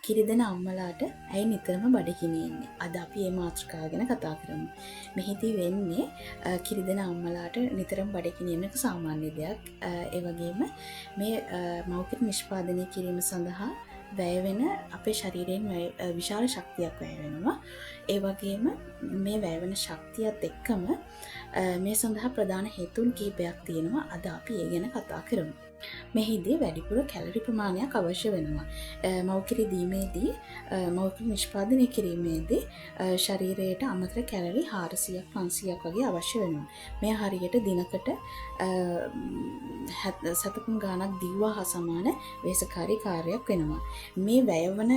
කිරිදෙන අම්මලාට ඇයි නිතරම බඩගිනි එන්නේ? අද අපි මේ මාතෘකාව ගැන කතා කරමු. මෙහිදී වෙන්නේ කිරිදෙන අම්මලාට නිතරම බඩගිනි එන එක සාමාන්‍ය දෙයක්. ඒ වගේම මේ මව්කිරි නිෂ්පාදනය කිරීම සඳහා වැය වෙන අපේ ශරීරයෙන් විශාල ශක්තියක් වැය වෙනවා. ඒ වගේම මේ වැය වෙන ශක්තියත් එක්කම මේ සඳහා ප්‍රධාන හේතුන් කිහිපයක් තියෙනවා. අද අපි ඒ ගැන කතා කරමු. මෙහිදී වැඩිපුර කැලරි ප්‍රමාණයක් අවශ්‍ය වෙනවා. මව්කිරි දීමේදී මව්කිරි නිෂ්පාදනය කිරීමේදී ශරීරයට අමතර කැලරි 400ක් 500ක් වගේ අවශ්‍ය වෙනවා. මේ හරියට දිනකට සතපුම් ගානක් දීවා හා සමාන වෙහෙසකාරී කාර්යයක් වෙනවා. මේ වැයවන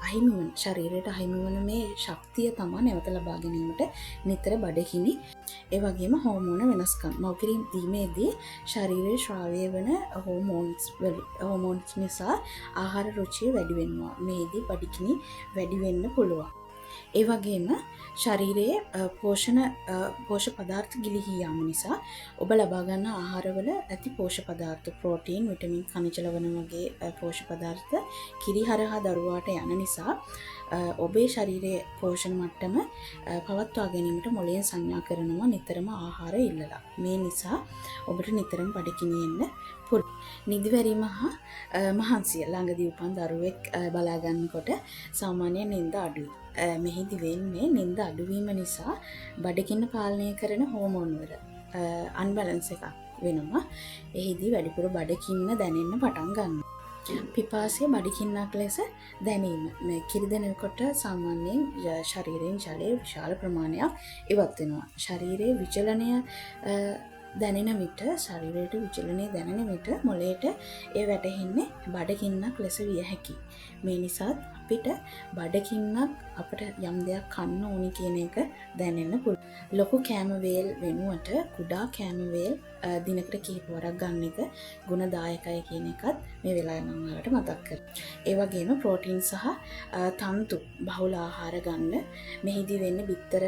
අහිමිවන ශරීරයට අහිමිවන මේ ශක්තිය තමයි නැවත ලබා ගැනීමට නිතර බඩගිනි ඒ වගේම හෝමෝන වෙනස්කම්. මව්කිරි දීමේදී ශරීරයේ ශ්‍රාවය වන හෝමෝන්ස් නිසා ආහාර රුචිය වැඩි වෙනවා. මේදී බඩගිනි වැඩි වෙන්න පුළුවන්. ඒ වගේම ශරීරයේ පෝෂක පදාර්ථ ගිලිහී යාම නිසා ඔබ ලබා ගන්න ආහාරවල ඇති පෝෂක පදාර්ථ ප්‍රෝටීන්, විටමින්, ಖನಿಜ ලවණ වගේ පෝෂක පදාර්ථ කිරි හරහා දරුවාට යන නිසා ඔබේ ශරීරයේ පෝෂණ මට්ටම පවත්වා ගැනීමට මොළයෙන් සංඥා කරනවා නිතරම ආහාර ඉල්ලලා. මේ නිසා ඔබට නිතරම බඩගිනි එන්න පුළුවන්. නිදිවැරීම හා මහන්සිය ළඟදී උපන් දරුවෙක් බලා ගන්නකොට සාමාන්‍යයෙන් නිින්ද අඩුයි. මෙහිදී වෙන්නේ නිින්ද අඩුවීම නිසා බඩගින්න පාලනය කරන හෝමෝන් වල අන්බැලන්ස් එකක් වෙනවා. එහිදී වැඩිපුර බඩගින්න දැනෙන්න පටන් ගන්නවා. පිපාසය බඩගින්නක් ලෙස දැනීම. මේ කිරිදෙනකොට සාමාන්‍යයෙන් ශරීරයෙන් ජලය විශාල ප්‍රමාණයක් ඉවත් වෙනවා. ශරීරයේ විචලනය දැනෙන විට ශරීරයට විචලනය දැනෙන විට මොළයට ඒ වැටෙන්නේ බඩගින්නක් ලෙස විය හැකියි. මේ නිසා අපිට බඩගින්නක් අපිට යම් දෙයක් කන්න ඕනි කියන එක දැනෙන්න පුළුවන්. ලොකු කෑම වේල් වෙනුවට කුඩා කෑම වේල් දිනකට කිහිප වරක් ගන්න එක ගුණදායකයි කියන එකත් මේ වෙලාවේ මම ඔයාලට මතක් කරනවා. ඒ වගේම ප්‍රෝටීන් සහ තන්තු බහුල ආහාර ගන්න. මෙහිදී වෙන්නේ බිත්තර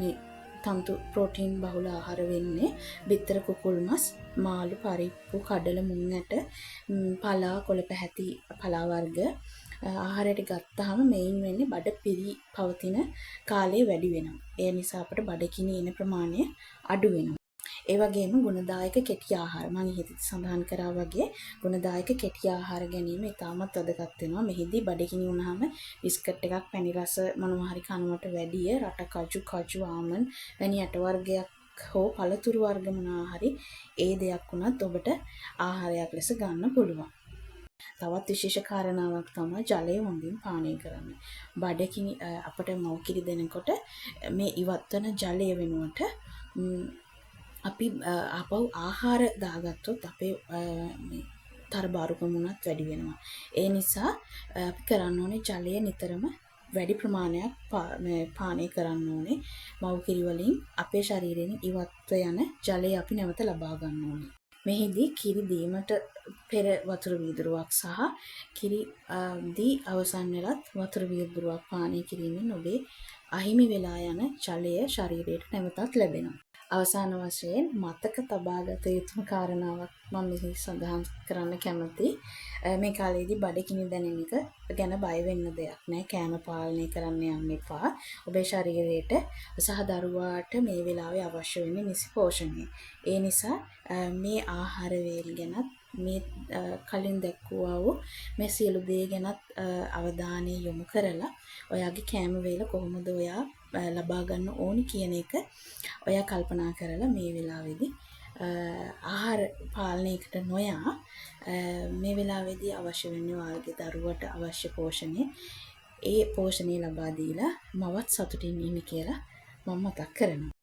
මේ තන්තු ප්‍රෝටීන් බහුල ආහාර වෙන්නේ බිත්තර, කුකුල් මස්, මාළු, පරිප්පු, කඩල, මුං ඇට, පලා, කොළ පැහැති පලා වර්ග ආහාරයට ගත්තාම මේන් වෙන්නේ බඩ පිරි පවතින කාලය වැඩි වෙනවා. ඒ නිසා අපට බඩගිනි එන ප්‍රමාණය අඩු වෙනවා. ඒ වගේම ගුණදායක කෙටි ආහාර මම ඉහත සඳහන් කරා වගේ ගුණදායක කෙටි ආහාර ගැනීම ඉතාමත් වැදගත් වෙනවා. මෙහිදී බඩගිනි වුණාම බිස්කට් එකක්, පැණි රස මොනවා හරි කනවට වැඩිය රට කජු ආමන් වැනි ඇට වර්ගයක් හෝ පළතුරු වර්ග මොනවා හරි ඒ දෙයක් වුණත් ඔබට ආහාරයක් ලෙස ගන්න පුළුවන්. තවත් විශේෂ කාරණාවක් තමයි ජලය හොඳින් පානය කරන්න. බඩගිනි අපට මව්කිරි දෙනකොට මේ ඉවත් වෙන ජලය වෙනුවට අපි ආපහු ආහාර දාගත්තොත් අපේ තරබාරුකම උනත් වැඩි වෙනවා. ඒ නිසා අපි කරන්න ඕනේ ජලය නිතරම වැඩි ප්‍රමාණයක් පානය කරන්න ඕනේ. මව්කිරි වලින් අපේ ශරීරයෙන් ඉවත්ව යන ජලය අපි නැවත ලබා ගන්න ඕනේ. මෙහිදී කිරි දීමට පෙර වතුර වීදුරුවක් සහ කිරි දී අවසන් වෙලත් වතුර වීදුරුවක් පානය කිරීමෙන් ඔබේ අහිමි වෙලා යන ජලය ශරීරයට නැවතත් ලැබෙනවා. අවසාන වශයෙන් මතක තබාගත යුතුම කාරණාවක් මම මෙහි සඳහන් කරන්න කැමතියි. මේ කාලේදී බඩගිනි දැනෙන එක ගැන බය වෙන්න දෙයක් නෑ. කෑම පාලනය කරන්න යන්න එපා. ඔබේ ශරීරයට සහ දරුවාට මේ වෙලාවේ අවශ්‍ය වෙන්නේ නිසි පෝෂණය. ඒ නිසා මේ ආහාර වේල් ගැනත් මේ කලින් දැක්වුවා වූ මේ සියලු දේ ගැනත් අවධානය යොමු කරලා ඔයාගේ කෑම වේල කොහොමද ඔයා ලබා ගන්න ඕනි කියන එක ඔයා කල්පනා කරලා මේ වෙලාවේදී ආහාර පාලනයකට නොයා මේ වෙලාවේදී අවශ්‍ය වෙන්නේ ඔයාගේ දරුවට අවශ්‍ය පෝෂණය ඒ පෝෂණය ලබා දීලා මවත් සතුටින් ඉන්න කියලා මම මතක් කරනවා.